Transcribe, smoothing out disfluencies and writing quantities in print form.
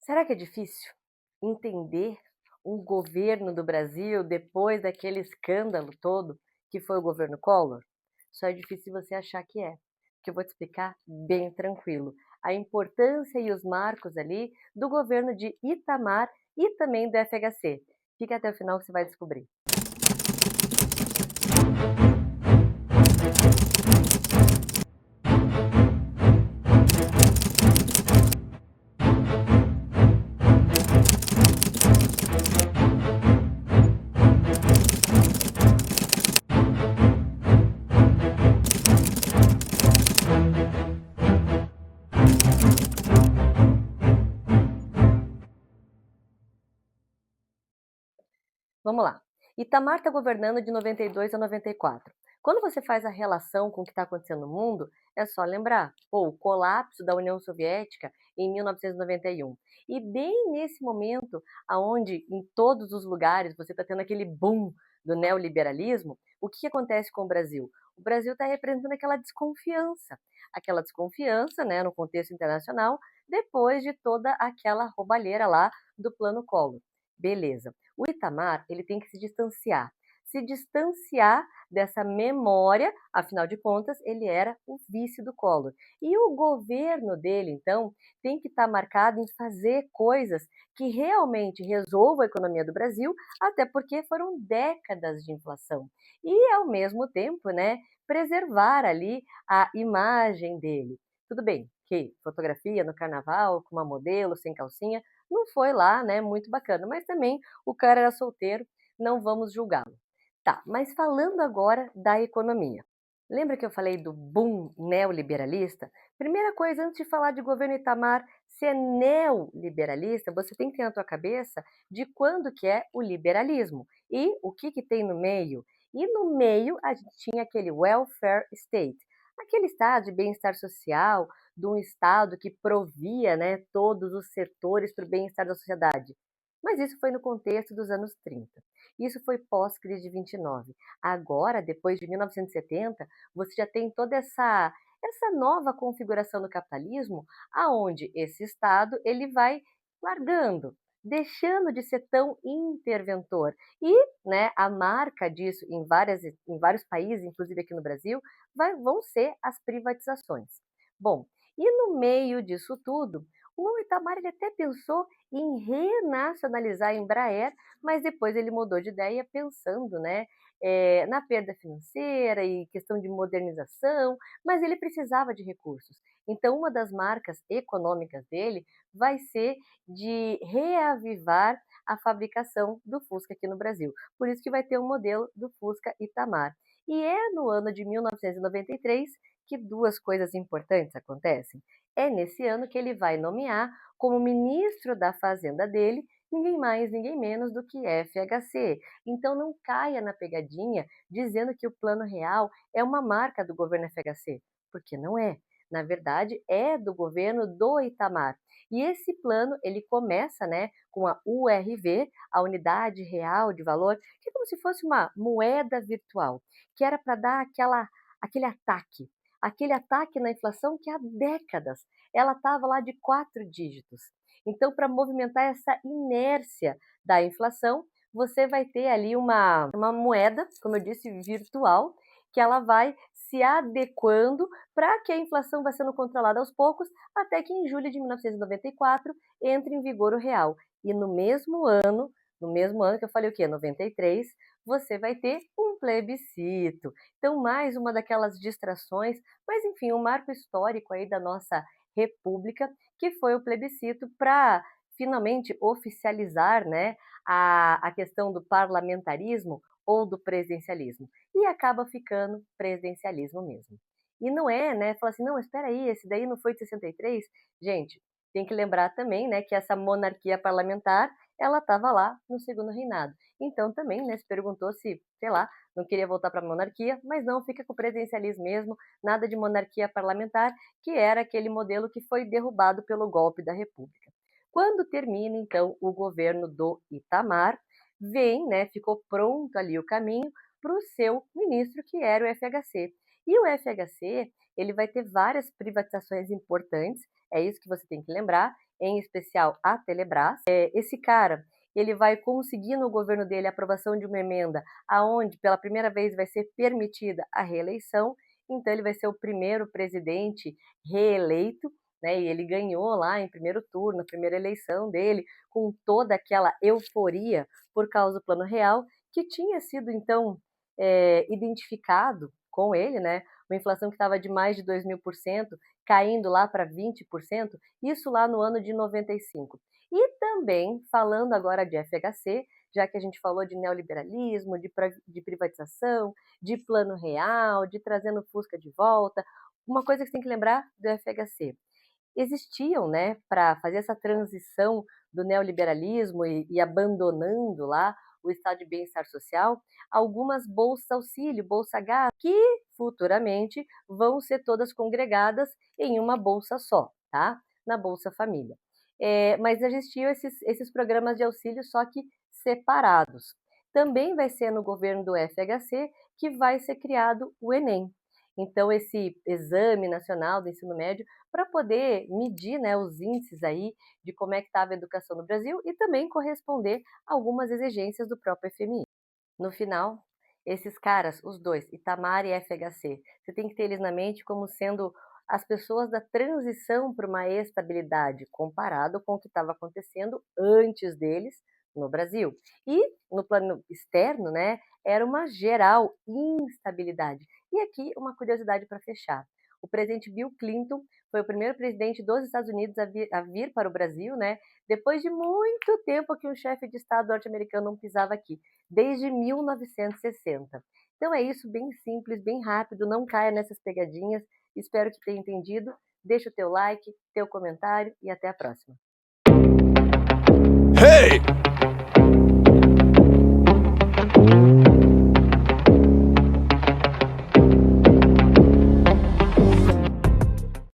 Será que é difícil entender um governo do Brasil depois daquele escândalo todo que foi o governo Collor? Só é difícil você achar que é, que eu vou te explicar bem tranquilo. A importância e os marcos ali do governo de Itamar e também do FHC. Fica até o final que você vai descobrir. Vamos lá. Itamar está governando de 92 a 94. Quando você faz a relação com o que está acontecendo no mundo, é só lembrar, o colapso da União Soviética em 1991. E bem nesse momento, aonde em todos os lugares você está tendo aquele boom do neoliberalismo, o que acontece com o Brasil? O Brasil está representando aquela desconfiança, né, no contexto internacional, depois de toda aquela roubalheira lá do Plano Collor. Beleza. O Itamar, ele tem que se distanciar dessa memória, afinal de contas, ele era o vice do Collor. E o governo dele, então, tem que estar marcado em fazer coisas que realmente resolvam a economia do Brasil, até porque foram décadas de inflação. E, ao mesmo tempo, né, preservar ali a imagem dele. Tudo bem que fotografia no carnaval, com uma modelo, sem calcinha, não foi lá, né, muito bacana, mas também o cara era solteiro, não vamos julgá-lo. Tá, mas falando agora da economia. Lembra que eu falei do boom neoliberalista? Primeira coisa, antes de falar de governo Itamar ser neoliberalista, você tem que ter na tua cabeça de quando que é o liberalismo e o que que tem no meio. E no meio a gente tinha aquele welfare state, aquele estado de bem-estar social, de um estado que provia, né, todos os setores para o bem-estar da sociedade. Mas isso foi no contexto dos anos 30. Isso foi pós-crise de 29. Agora, depois de 1970, você já tem toda essa nova configuração do capitalismo, aonde esse Estado ele vai largando, deixando de ser tão interventor. E, né, a marca disso em vários países, inclusive aqui no Brasil, vão ser as privatizações. Bom, e no meio disso tudo, o Itamar ele até pensou em renacionalizar a Embraer, mas depois ele mudou de ideia pensando, né, na perda financeira e questão de modernização, mas ele precisava de recursos. Então, uma das marcas econômicas dele vai ser de reavivar a fabricação do Fusca aqui no Brasil. Por isso que vai ter o modelo do Fusca Itamar. E é no ano de 1993 que duas coisas importantes acontecem. É nesse ano que ele vai nomear como ministro da Fazenda dele ninguém mais, ninguém menos do que FHC. Então não caia na pegadinha dizendo que o Plano Real é uma marca do governo FHC, porque não é. Na verdade, é do governo do Itamar. E esse plano, ele começa, né, com a URV, a Unidade Real de Valor, que é como se fosse uma moeda virtual, que era para dar aquele ataque na inflação que há décadas ela estava lá de 4 dígitos. Então, para movimentar essa inércia da inflação, você vai ter ali uma moeda, como eu disse, virtual, que ela vai se adequando para que a inflação vá sendo controlada aos poucos, até que em julho de 1994 entre em vigor o real. E no mesmo ano que eu falei o quê? 93, você vai ter um plebiscito. Então, mais uma daquelas distrações, mas enfim, um marco histórico aí da nossa república, que foi o plebiscito para finalmente oficializar, né, a questão do parlamentarismo ou do presidencialismo. E acaba ficando presidencialismo mesmo. E não é, né? Fala assim, não, espera aí, esse daí não foi de 63? Gente, tem que lembrar também, né, que essa monarquia parlamentar, ela estava lá no segundo reinado. Então também, né, se perguntou se, sei lá, não queria voltar para a monarquia, mas não, fica com o presidencialismo mesmo, nada de monarquia parlamentar, que era aquele modelo que foi derrubado pelo golpe da República. Quando termina, então, o governo do Itamar, vem, né, ficou pronto ali o caminho para o seu ministro, que era o FHC. E o FHC, ele vai ter várias privatizações importantes, é isso que você tem que lembrar, em especial a Telebrás. Esse cara, ele vai conseguir no governo dele a aprovação de uma emenda aonde pela primeira vez vai ser permitida a reeleição, então ele vai ser o primeiro presidente reeleito, né? E ele ganhou lá em primeiro turno, a primeira eleição dele, com toda aquela euforia por causa do Plano Real, que tinha sido então identificado com ele, né? Uma inflação que estava de mais de 2.000%, caindo lá para 20%, isso lá no ano de 95. E também, falando agora de FHC, já que a gente falou de neoliberalismo, de privatização, de plano real, de trazendo Fusca de volta, uma coisa que você tem que lembrar do FHC. Existiam, né, para fazer essa transição do neoliberalismo e abandonando lá o estado de bem-estar social, algumas bolsas auxílio, bolsa gás, que futuramente vão ser todas congregadas em uma bolsa só, tá? Na Bolsa Família. Mas existiam esses programas de auxílio, só que separados. Também vai ser no governo do FHC que vai ser criado o Enem. Então, esse Exame Nacional do Ensino Médio, para poder medir, né, os índices aí de como é que estava a educação no Brasil e também corresponder a algumas exigências do próprio FMI. No final, esses caras, os dois, Itamar e FHC, você tem que ter eles na mente como sendo as pessoas da transição para uma estabilidade comparado com o que estava acontecendo antes deles no Brasil. E no plano externo, né, era uma geral instabilidade. E aqui uma curiosidade para fechar. O presidente Bill Clinton foi o primeiro presidente dos Estados Unidos a vir para o Brasil, né? Depois de muito tempo que um chefe de Estado norte-americano não pisava aqui, desde 1960. Então é isso, bem simples, bem rápido, não caia nessas pegadinhas. Espero que tenha entendido. Deixa o teu like, teu comentário e até a próxima. Hey!